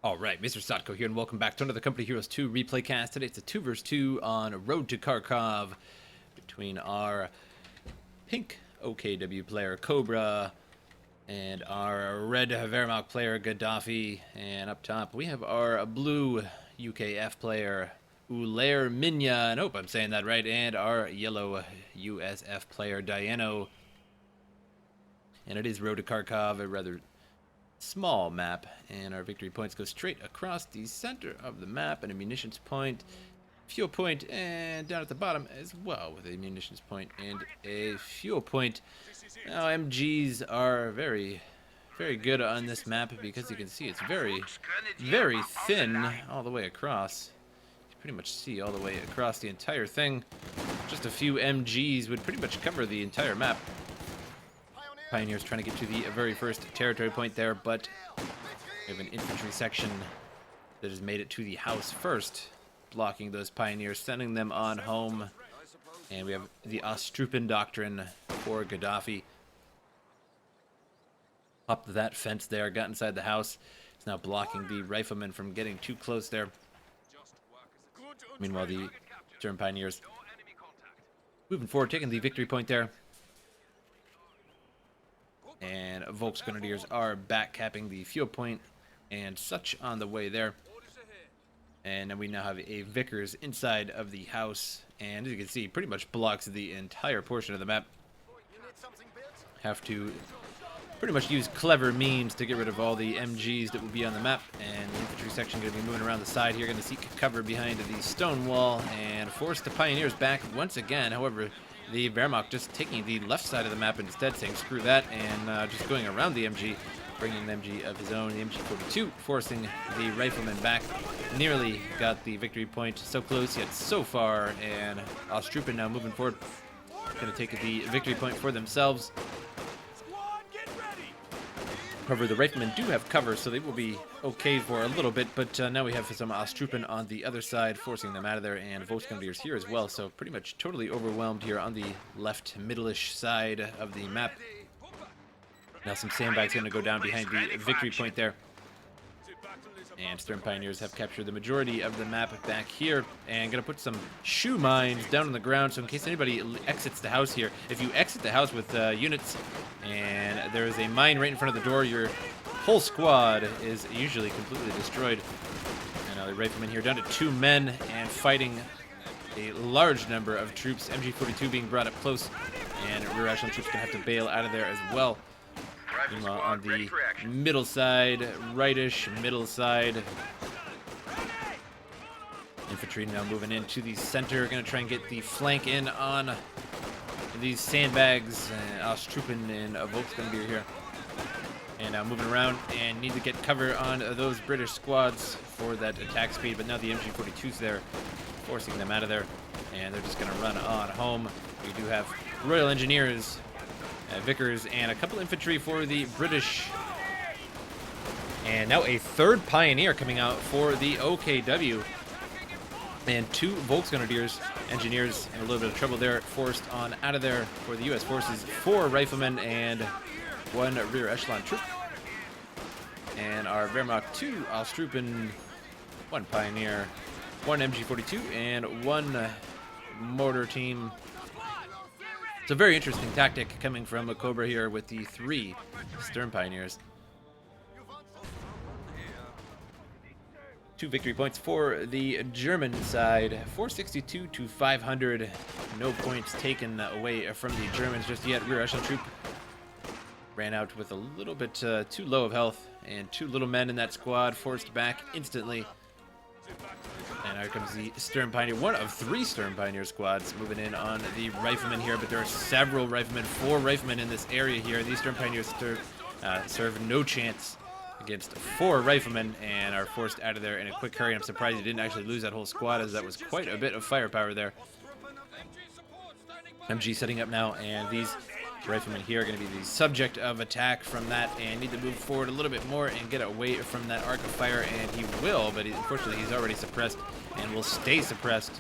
Alright, MrSotko here, and welcome back to another Company Heroes 2 replay cast. Today it's a 2 vs 2 on Road to Kharkov between our pink OKW player Cobra and our red Wehrmacht player Gaddafi. And up top we have our blue UKF player Ulaire Minya, and I hope I'm saying that right, and our yellow USF player Dianno. And it is Road to Kharkov, a rather small map, and our victory points go straight across the center of the map, and a munitions point, fuel point, and down at the bottom as well with a munitions point and a fuel point. Now MGs are very good on this map because you can see it's very thin all the way across. You can pretty much see all the way across the entire thing. Just a few MGs would pretty much cover the entire map. Pioneers trying to get to the very first territory point there, but we have an infantry section that has made it to the house first, blocking those pioneers, sending them on home. And we have the Ostrupen doctrine for Gaddafi. Up that fence there, got inside the house. It's now blocking the riflemen from getting too close there. Meanwhile, the German pioneers moving forward, taking the victory point there. And Volksgrenadiers are backcapping the fuel point and such on the way there. And then we now have a Vickers inside of the house, and as you can see, pretty much blocks the entire portion of the map. Have to pretty much use clever means to get rid of all the MGs that will be on the map, and the infantry section going to be moving around the side here, going to seek cover behind the stone wall and force the pioneers back once again. However, the Wehrmacht just taking the left side of the map instead, saying screw that, and just going around the MG, bringing an MG of his own, the MG42, forcing the riflemen back. Nearly got the victory point, so close yet so far, and Ostrupen now moving forward, going to take the victory point for themselves. However, the riflemen do have cover, so they will be okay for a little bit, but now we have some Ostrupen on the other side, forcing them out of there, and Volksgrenadiers here as well, so pretty much totally overwhelmed here on the left middle-ish side of the map. Now some sandbags going to go down behind the victory point there. And Stern Pioneers have captured the majority of the map back here, and going to put some shoe mines down on the ground, so in case anybody exits the house here, if you exit the house with units and there is a mine right in front of the door, your whole squad is usually completely destroyed. And now the riflemen here down to 2 men and fighting a large number of troops. MG42 being brought up close, and rear echelon troops going to have to bail out of there as well. Meanwhile, on the middle side, rightish middle side, infantry now moving into the center, going to try and get the flank in on these sandbags. Ostrupen and Volksgrenadier here, and now moving around and need to get cover on those British squads for that attack speed. But now the MG42's there, forcing them out of there, and they're just going to run on home. We do have Royal Engineers, Vickers, and a couple infantry for the British. And now a third pioneer coming out for the OKW. And 2 Volksgrenadiers, engineers in a little bit of trouble there, forced on out of there for the U.S. forces. 4 riflemen and 1 rear echelon troop. And our Wehrmacht 2 Ostrupen, 1 pioneer, 1 MG42, and 1 mortar team. It's a very interesting tactic coming from a Cobra here with the 3 Stern Pioneers. 2 victory points for the German side, 462 to 500. No points taken away from the Germans just yet. Rear echelon troop ran out with a little bit too low of health, and 2 little men in that squad forced back instantly. And here comes the Stern Pioneer, 1 of 3 Stern Pioneer squads moving in on the riflemen here, but there are several riflemen, 4 riflemen in this area here. These Stern Pioneers serve no chance against 4 riflemen and are forced out of there in a quick hurry. I'm surprised you didn't actually lose that whole squad, as that was quite a bit of firepower there. MG setting up now, and these riflemen here are going to be the subject of attack from that, and need to move forward a little bit more and get away from that arc of fire, and he will, but unfortunately he's already suppressed and will stay suppressed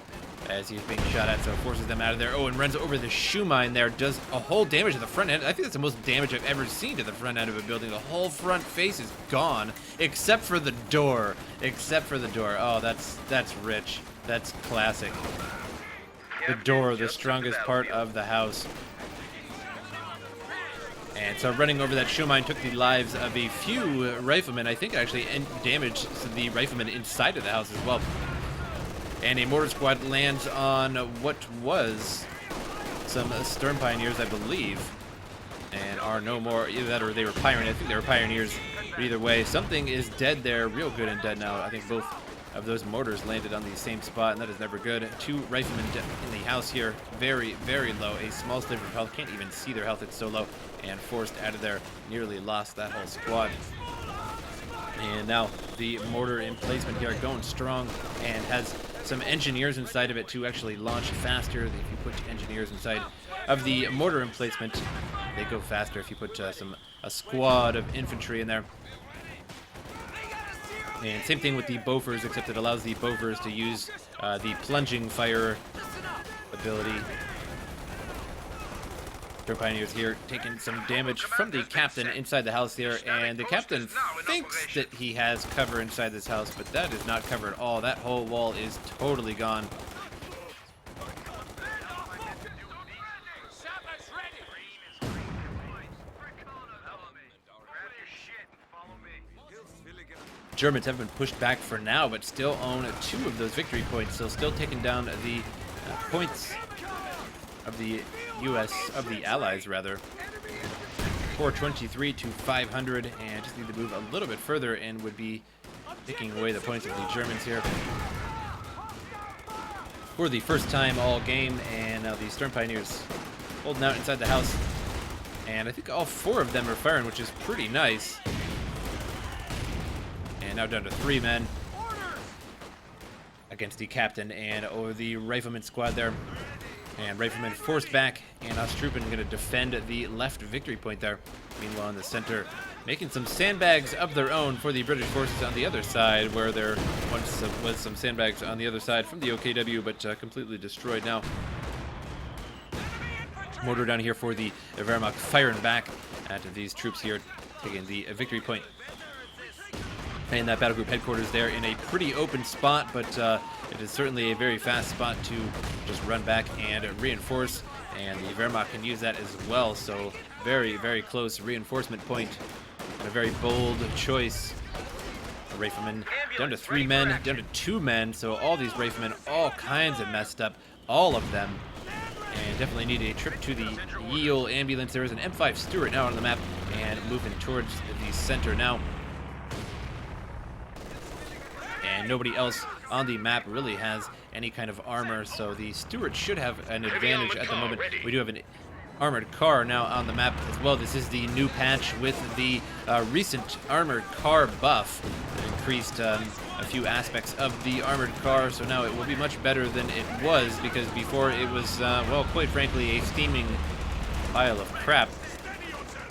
as he's being shot at, so forces them out of there. Oh, and runs over the shoe mine there, does a whole damage to the front end. I think that's the most damage I've ever seen to the front end of a building. The whole front face is gone, except for the door. Except for the door. Oh, that's rich. That's classic. The door, the strongest part of the house. And so running over that shoe mine took the lives of a few riflemen. I think actually damaged the riflemen inside of the house as well. And a mortar squad lands on what was some Stern Pioneers, I believe, and are no more. Either that or they were Pioneers. I think they were Pioneers. But either way, something is dead there, real good and dead now. I think both of those mortars landed on the same spot, and that is never good. 2 riflemen in the house here, very, very low. A small sliver of health, can't even see their health, it's so low, and forced out of there. Nearly lost that whole squad. And now the mortar emplacement here going strong and has some engineers inside of it to actually launch faster. If you put engineers inside of the mortar emplacement, they go faster. If you put a squad of infantry in there. And same thing with the Bofors, except it allows the Bofors to use the plunging fire ability. Stern Pioneers here taking some damage from the captain inside the house here, and the captain thinks that he has cover inside this house, but that is not cover at all. That whole wall is totally gone. Germans have been pushed back for now, but still own 2 of those victory points, so still taking down the points of the of the Allies, rather. 423 to 500, and just need to move a little bit further and would be taking away the points of the Germans here. For the first time all game, and now the Stern Pioneers holding out inside the house. And I think all 4 of them are firing, which is pretty nice. And now down to 3 men against the captain and the rifleman squad there. And riflemen forced back, and Ostrupen going to defend the left victory point there. Meanwhile, in the center, making some sandbags of their own for the British forces on the other side, where there once was some sandbags on the other side from the OKW, but completely destroyed now. Mortar down here for the Wehrmacht, firing back at these troops here, taking the victory point. And that battle group headquarters there in a pretty open spot, but it is certainly a very fast spot to just run back and reinforce, and the Wehrmacht can use that as well. So very, very close reinforcement point, and a very bold choice. A rifleman down to 3 men, down to 2 men, so all these riflemen, all kinds of messed up, all of them. And definitely need a trip to the Yale ambulance. There is an M5 Stuart now on the map, and moving towards the center now. And nobody else on the map really has any kind of armor, so the Stuart should have an advantage at the moment. We do have an armored car now on the map as well. This is the new patch with the recent armored car buff that increased a few aspects of the armored car, so now it will be much better than it was, because before it was, well, quite frankly, a steaming pile of crap.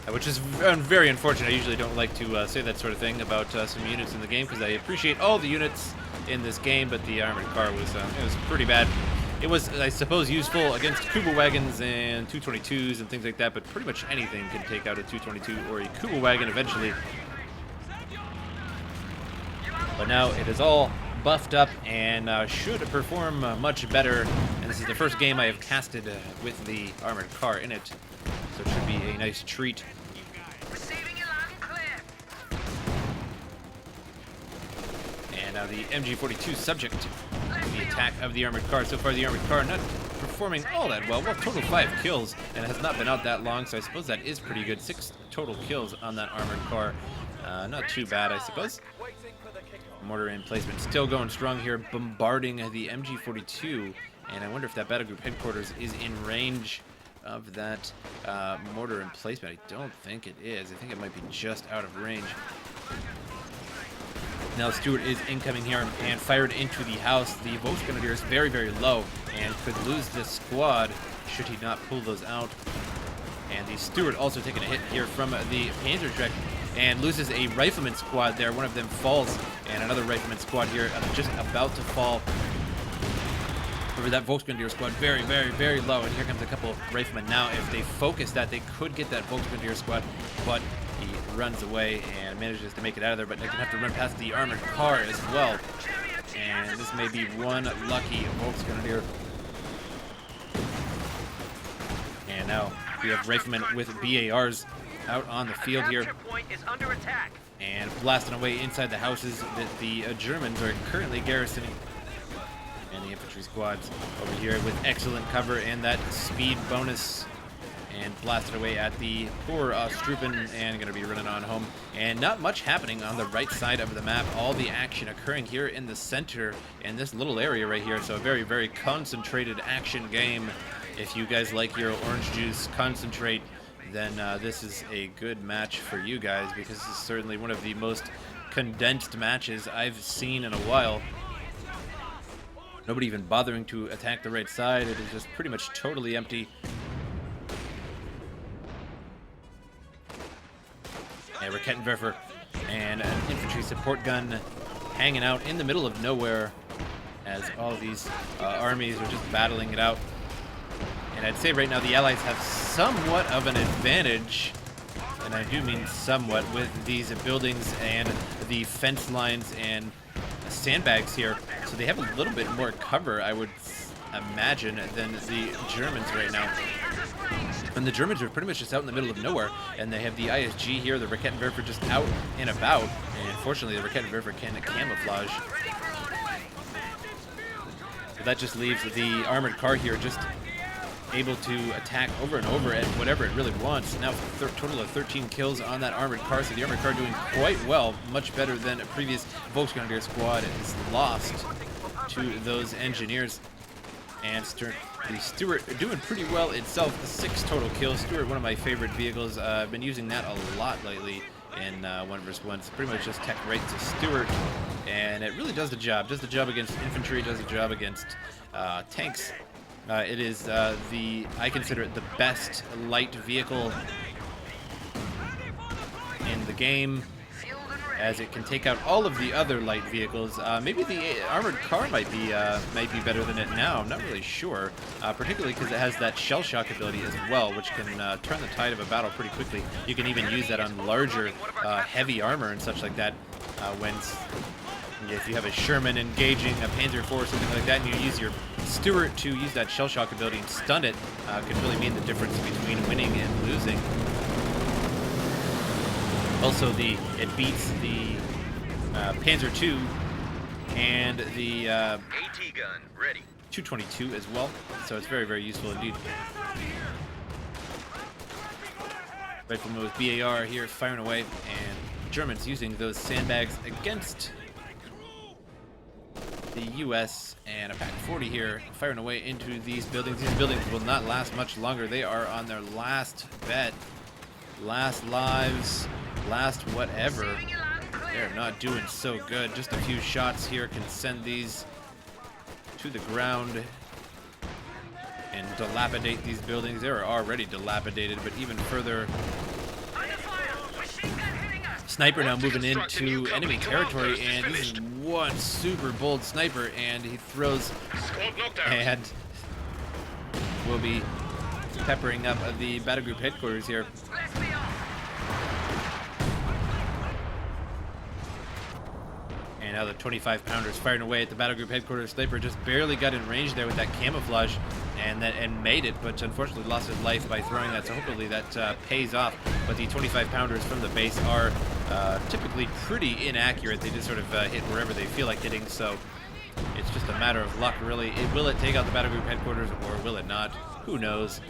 Which is very unfortunate. I usually don't like to say that sort of thing about some units in the game, because I appreciate all the units in this game, but the armored car was it was pretty bad. It was, I suppose, useful against Kuba wagons and 222s and things like that, but pretty much anything can take out a 222 or a Kuba wagon eventually. But now it is all buffed up and should perform much better. And this is the first game I have casted with the armored car in it, so it should be a nice treat. And now the MG42 subject to the attack of the armored car. So far the armored car not performing all that well. Well, total 5 kills, and it has not been out that long, so I suppose that is pretty good. 6 total kills on that armored car. Not too bad, I suppose. Mortar emplacement still going strong here, bombarding the MG42, and I wonder if that battle group headquarters is in range of that mortar emplacement. I don't think it is. I think it might be just out of range. Now Stuart is incoming here and fired into the house. The Volksgrenadier is very, very low and could lose this squad should he not pull those out. And the Stuart also taking a hit here from the Panzerschreck and loses a rifleman squad there. One of them falls, and another rifleman squad here just about to fall. However, that Volksgrenadier squad very, very, very low, and here comes a couple of riflemen. Now, if they focus that, they could get that Volksgrenadier squad, but he runs away and manages to make it out of there, but they're going to have to run past the armored car as well. And this may be one lucky Volksgrenadier. And now we have riflemen with BARs out on the field here. And blasting away inside the houses that the Germans are currently garrisoning. And the infantry squads over here with excellent cover and that speed bonus. And blasted away at the poor Strupen, and going to be running on home. And not much happening on the right side of the map. All the action occurring here in the center in this little area right here. So a very, very concentrated action game. If you guys like your orange juice concentrate, then this is a good match for you guys, because this is certainly one of the most condensed matches I've seen in a while. Nobody even bothering to attack the right side. It is just pretty much totally empty. A Rakettenwerfer and an infantry support gun hanging out in the middle of nowhere as all of these armies are just battling it out. And I'd say right now the Allies have somewhat of an advantage, and I do mean somewhat, with these buildings and the fence lines and sandbags here. So they have a little bit more cover, I would imagine, than the Germans right now. And the Germans are pretty much just out in the middle of nowhere, and they have the ISG here, the Rakettenwerfer just out and about, and fortunately the Rakettenwerfer can camouflage. So that just leaves the armored car here just able to attack over and over at whatever it really wants. Now a total of 13 kills on that armored car, so the armored car doing quite well, much better than a previous Volksgrenadier squad is lost to those engineers. And the Stuart doing pretty well itself, 6 total kills. Stuart, one of my favorite vehicles. I've been using that a lot lately in 1 vs. 1. It's pretty much just tech right to Stuart, and it really does the job. Does the job against infantry, does the job against tanks. It is I consider it the best light vehicle in the game, as it can take out all of the other light vehicles. Maybe the armored car might be better than it now. I'm not really sure, particularly because it has that shell shock ability as well, which can turn the tide of a battle pretty quickly. You can even use that on larger, heavy armor and such like that. If you have a Sherman engaging a Panzer IV or something like that, and you use your Stuart to use that shell shock ability and stun it, could really mean the difference between winning and losing. Also, it beats the Panzer II and the AT gun ready 222 as well, so it's very, very useful indeed. Rifleman with BAR here firing away, and Germans using those sandbags against the US, and a Pak-40 here firing away into these buildings. These buildings will not last much longer. They are on their last bet, last lives, last whatever. They're not doing so good. Just a few shots here can send these to the ground and dilapidate these buildings. They're already dilapidated, but even further. Sniper now moving into enemy territory, and this is one super bold sniper, and he throws and will be peppering up the battle group headquarters here. And now the 25-pounders firing away at the battle group headquarters. Sniper just barely got in range there with that camouflage and made it, but unfortunately lost his life by throwing that, so hopefully that pays off. But the 25-pounders from the base are typically pretty inaccurate. They just sort of hit wherever they feel like hitting, so it's just a matter of luck, really. Will it take out the battle group headquarters, or will it not? Who knows?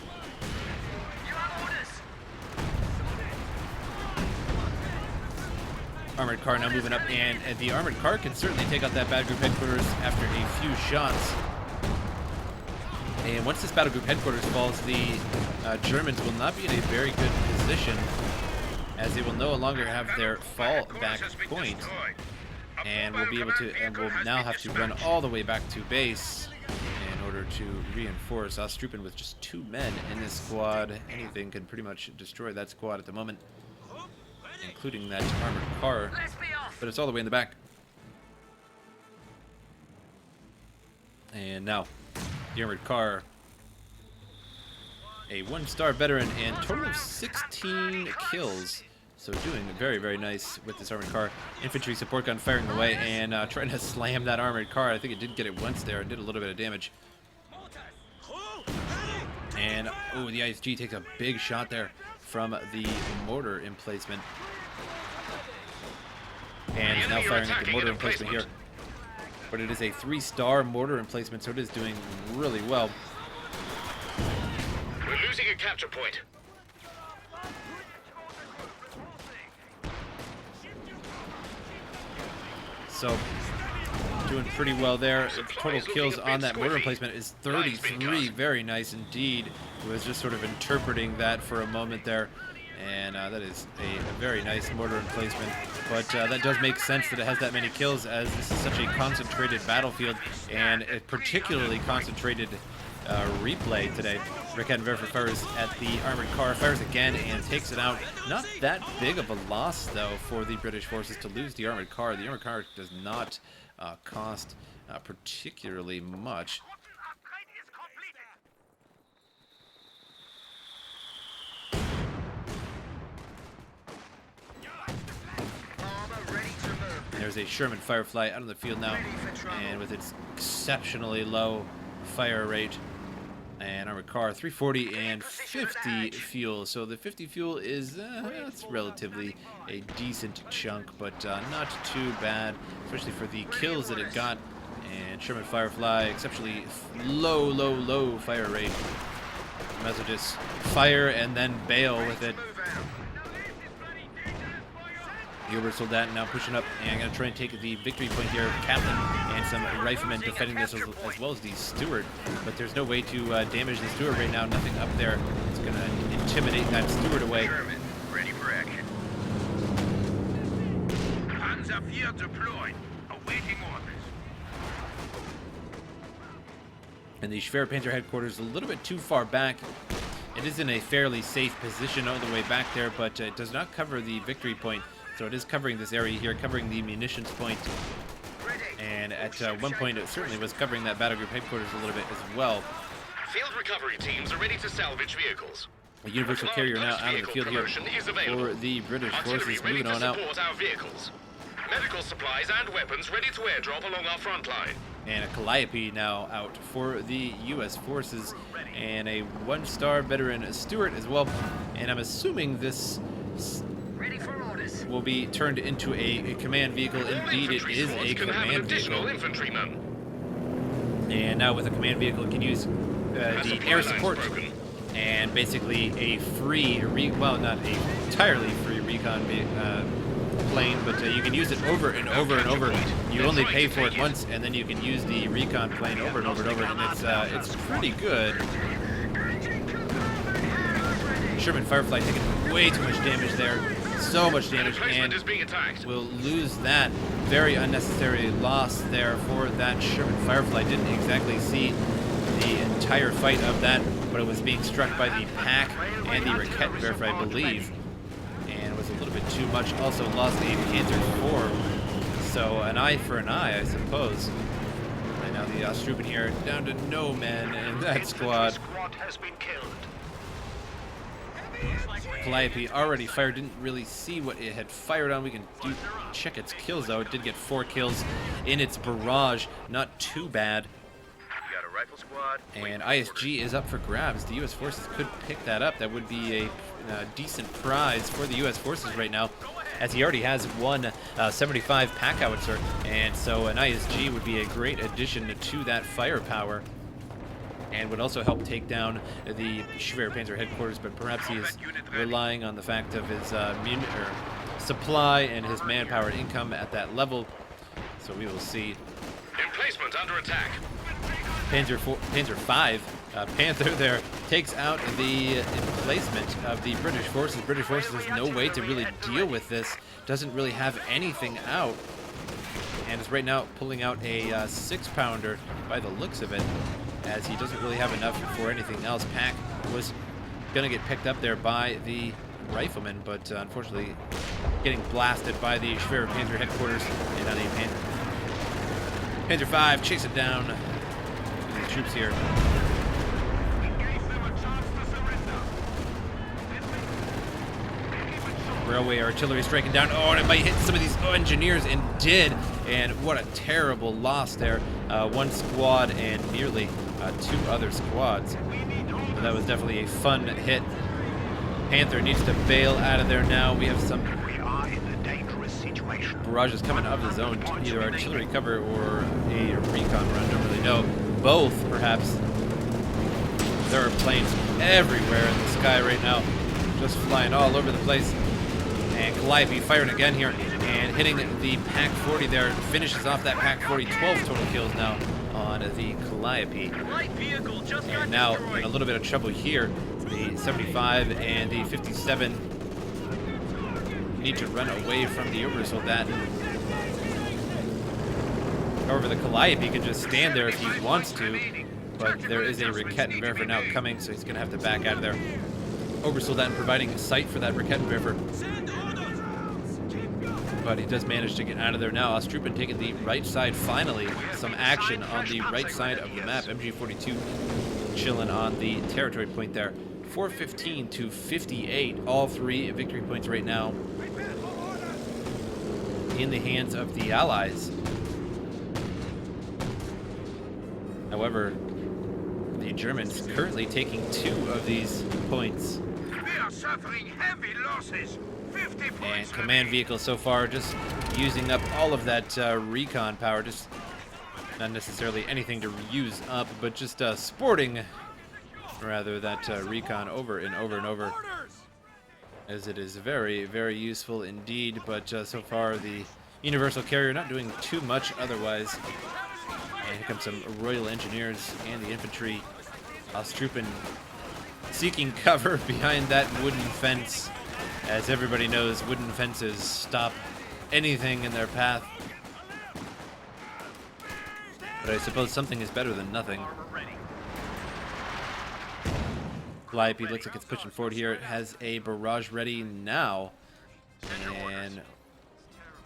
Armored car now moving up, and the armored car can certainly take out that battle group headquarters after a few shots. And once this battle group headquarters falls, the Germans will not be in a very good position, as they will no longer have their fallback point, and will be able to, and will now have to run all the way back to base in order to reinforce. Strupen with just 2 men in this squad. Anything can pretty much destroy that squad at the moment, including that armored car, but it's all the way in the back. And now The armored car, a 1-star veteran, and total of 16 kills. So doing very, very nice with this armored car. Infantry support gun firing away and trying to slam that armored car. I think it did get it once there and did a little bit of damage. And, oh, the ISG takes a big shot there from the mortar emplacement. And is now firing at the mortar emplacement here. But it is a 3-star mortar emplacement, so it is doing really well. We're losing a capture point. So, doing pretty well there. Total kills on that mortar emplacement is 33. Very nice indeed. It was just sort of interpreting that for a moment there. And that is a very nice mortar emplacement. But that does make sense that it has that many kills, as this is such a concentrated battlefield and a particularly concentrated replay today. Rick Adver fires at the armored car, fires again and takes it out. Not that big of a loss, though, for the British forces to lose the armored car. The armored car does not cost particularly much. There's a Sherman Firefly out on the field now, and with its exceptionally low fire rate. And armored car, 340 and 50 fuel. So the 50 fuel is it's relatively a decent chunk, but not too bad, especially for the kills that it got. And Sherman Firefly, exceptionally low fire rate. Might as well just fire and then bail with it. Gilbert Soldat now pushing up, and I'm going to try and take the victory point here. Kaplan and some riflemen defending this as well as the Stewart. But there's no way to damage the Stewart right now. Nothing up there. It's going to intimidate that Stewart away. German, ready for action. Panzer IV deployed. Awaiting orders. And the Schwerpanzer headquarters a little bit too far back. It is in a fairly safe position all the way back there, but it does not cover the victory point. So it is covering this area here, covering the munitions point. And at one point, it certainly was covering that battle group headquarters a little bit as well. Field recovery teams are ready to salvage vehicles. A universal carrier now out of the field here for the British forces, moving on out. Our vehicles. Medical supplies and weapons ready to airdrop along our front line. And a Calliope now out for the U.S. forces, and a 1-star veteran Stewart as well. And I'm assuming this will be turned into a command vehicle. Indeed, it is a command vehicle. And now with a command vehicle, it can use the air support and basically a free, well, not a entirely free recon plane, but you can use it over and over and over. You only pay for it once, and then you can use the recon plane over and over and over, and it's pretty good. Sherman Firefly taking way too much damage there. So much damage, and we'll lose that. Very unnecessary loss there for that Sherman Firefly. Didn't exactly see the entire fight of that, but it was being struck by the Pack and the Raketwerfer, I believe. And it was a little bit too much. Also lost a Panzer IV. So an eye for an eye, I suppose. And now the Ostruben here down to no men in that squad. Calliope already fired, didn't really see what it had fired on. We can check its kills though. It did get 4 kills in its barrage, not too bad. We got a rifle squad. And ISG is up for grabs. The U.S. forces could pick that up. That would be a decent prize for the U.S. forces right now, as he already has one 75 pack howitzer, and so an ISG would be a great addition to that firepower. And would also help take down the Schwerpanzer headquarters, but perhaps he is relying on the fact of his supply and his manpower and income at that level. So we will see. Emplacement under attack. Panzer V, Panther there, takes out the emplacement of the British forces. British forces has no way to really deal with this. Doesn't really have anything out. And is right now pulling out a 6-pounder by the looks of it, as he doesn't really have enough for anything else. Pack was going to get picked up there by the riflemen, but unfortunately getting blasted by the Schwerpanzer headquarters. And now the Panzer V chase it down. The troops here Railway artillery striking down. Oh, and it might hit some of these engineers, and did. And what a terrible loss there. One squad and nearly 2 other squads. But that was definitely a fun hit. Panther needs to bail out of there now. We have some barrages coming up the zone, either artillery cover or a recon run. Don't really know. Both, perhaps. There are planes everywhere in the sky right now, just flying all over the place. And Calliope firing again here and hitting the Pack 40 there. Finishes off that Pack 40. 12 total kills now on the Calliope. And now in a little bit of trouble here. The 75 and the 57 need to run away from the Oversoldat. However, the Calliope can just stand there if he wants to, but there is a Rakettenwerfer now coming, so he's going to have to back out of there. Oversoldat providing sight for that Rakettenwerfer, but he does manage to get out of there now. Ostrupen taking the right side finally. Some action on the right side of the map. MG42 chilling on the territory point there. 415 to 58. All 3 victory points right now in the hands of the Allies. However, the Germans currently taking 2 of these points. We are suffering heavy losses. 50 points. And command vehicles so far just using up all of that recon power. Just not necessarily anything to use up, but just sporting rather that recon over and over and over, as it is very, very useful indeed. But so far the Universal Carrier not doing too much otherwise. And here comes some Royal Engineers and the infantry. Ostrupen seeking cover behind that wooden fence. As everybody knows, wooden fences stop anything in their path. But I suppose something is better than nothing. Calliope looks like it's pushing forward here. It has a barrage ready now. And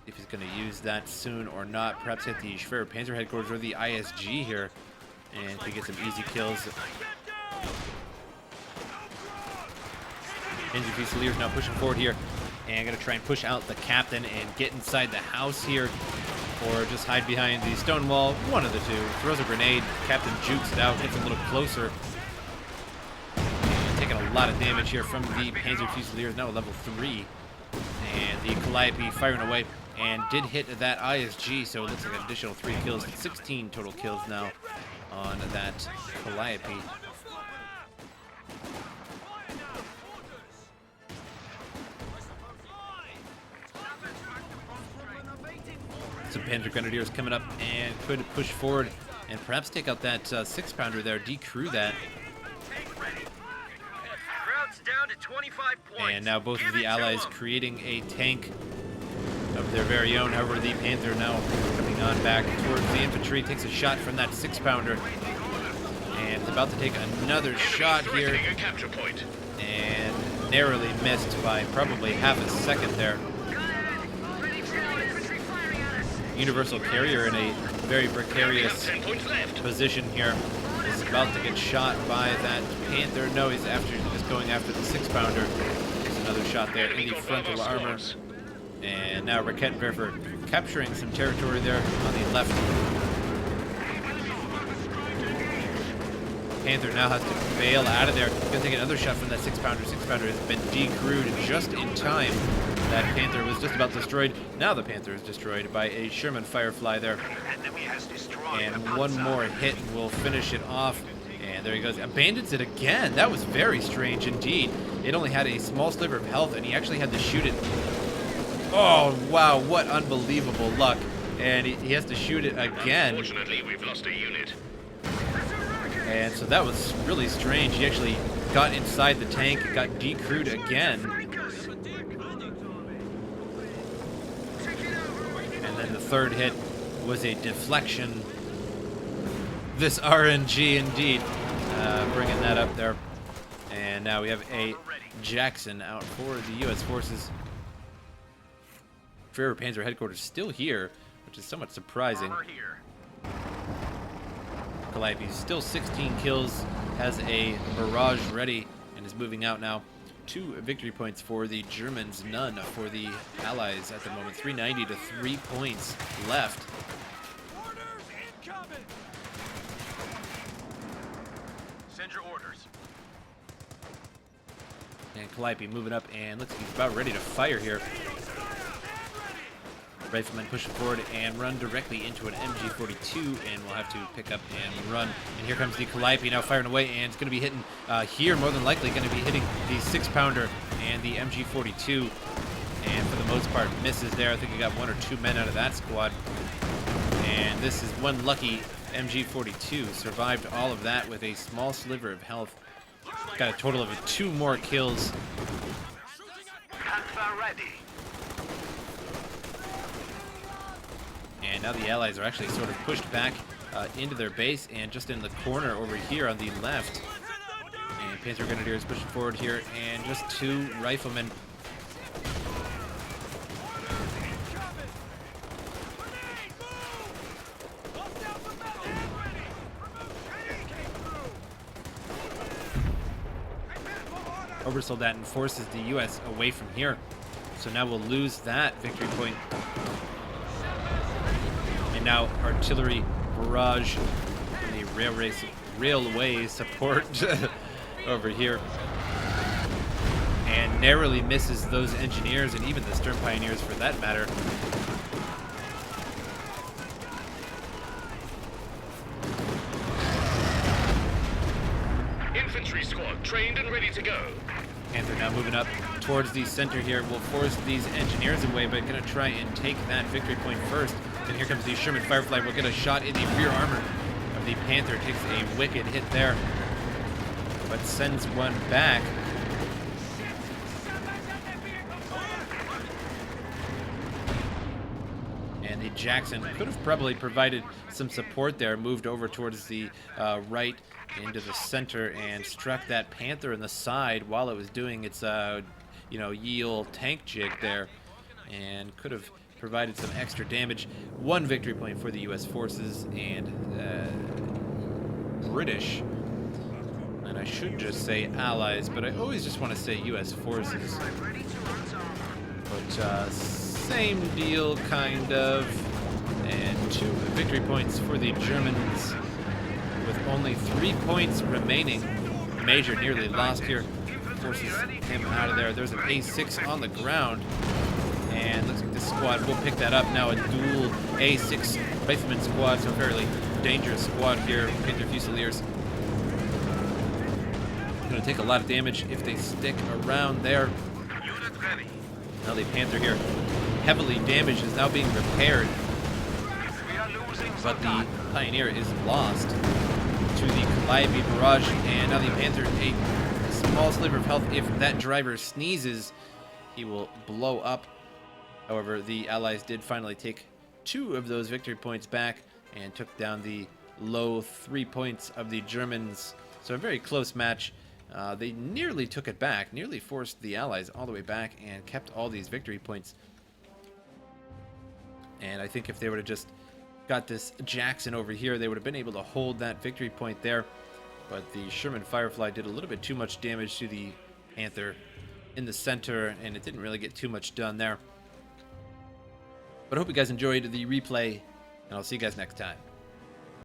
if he's going to use that soon or not, perhaps hit the Schwer Panzer headquarters or the ISG here and to get some easy kills. Panzer Fusiliers now pushing forward here and going to try and push out the captain and get inside the house here, or just hide behind the stone wall. One of the two. Throws a grenade. Captain jukes it out, gets a little closer. And taking a lot of damage here from the Panzer Fusiliers, now level 3. And the Calliope firing away and did hit that ISG, so it looks like an additional 3 kills. 16 total kills now on that Calliope. Some Panzer Grenadiers coming up and could push forward and perhaps take out that 6-pounder there, decrew that. Down to 25 points. And now both of the Allies creating a tank of their very own. However, the Panther now coming on back towards the infantry, takes a shot from that 6-pounder. And is about to take another shot here. A capture point. And narrowly missed by probably half a second there. Universal Carrier in a very precarious position here. Is about to get shot by that Panther. No, he's just going after the 6-pounder. There's another shot there in the frontal armor. And now Rakettenwerfer capturing some territory there on the left. Panther now has to bail out of there. Gonna take another shot from that 6-pounder. 6-pounder has been decrewed just in time. That Panther was just about destroyed. Now the Panther is destroyed by a Sherman Firefly there. And one more hit will finish it off. And there he goes. Abandons it again. That was very strange indeed. It only had a small sliver of health, and he actually had to shoot it. Oh, wow. What unbelievable luck. And he has to shoot it again. Unfortunately, we've lost a unit. And so that was really strange. He actually got inside the tank, got decrewed again. And then the third hit was a deflection. This RNG indeed, bringing that up there. And now we have a Jackson out for the U.S. forces. Führer Panzer headquarters still here, which is somewhat surprising. Calliope still 16 kills, has a barrage ready, and is moving out now 2 victory points for the Germans, none for the Allies at the moment. 390 to 3 points left. Orders incoming. Send your orders. And Calliope moving up, and looks like he's about ready to fire here. Rifleman pushing forward and run directly into an MG42, and we'll have to pick up and run. And here comes the Calliope now firing away, and it's going to be hitting here, more than likely going to be hitting the 6-pounder and the MG42. And for the most part, misses there. I think we got 1 or 2 men out of that squad. And this is one lucky MG42. Survived all of that with a small sliver of health. Got a total of 2 more kills. Ready. And now the Allies are actually sort of pushed back into their base and just in the corner over here on the left. And Panther Grenadiers pushing forward here, and just 2 riflemen. Obersoldaten forces the U.S. away from here. So now we'll lose that victory point. And now artillery barrage from the railway support over here. And narrowly misses those engineers and even the stern pioneers for that matter. Infantry squad trained and ready to go. Panther now moving up towards the center here. Will force these engineers away, but going to try and take that victory point first. And here comes the Sherman Firefly. We'll get a shot in the rear armor of the Panther. Takes a wicked hit there, but sends one back. And the Jackson could have probably provided some support there. Moved over towards the right into the center and struck that Panther in the side while it was doing its, ye olde tank jig there, and could have provided some extra damage. 1 victory point for the U.S. forces and British, and I should just say Allies, but I always just want to say U.S. forces. But same deal, kind of. And 2 victory points for the Germans, with only 3 points remaining. Major nearly lost here. Forces him out of there. There's an A6 on the ground. And looks like this squad will pick that up now. A dual A6 rifleman squad, so a fairly dangerous squad here. Panther Fusiliers going to take a lot of damage if they stick around there. Now the Panther here, heavily damaged, is now being repaired. But the Pioneer is lost to the Calliope barrage, and now the Panther, a small sliver of health. If that driver sneezes, he will blow up. However, the Allies did finally take 2 of those victory points back and took down the low 3 points of the Germans. So a very close match. They nearly took it back, nearly forced the Allies all the way back and kept all these victory points. And I think if they would have just got this Jackson over here, they would have been able to hold that victory point there. But the Sherman Firefly did a little bit too much damage to the Panther in the center, and it didn't really get too much done there. But I hope you guys enjoyed the replay, and I'll see you guys next time.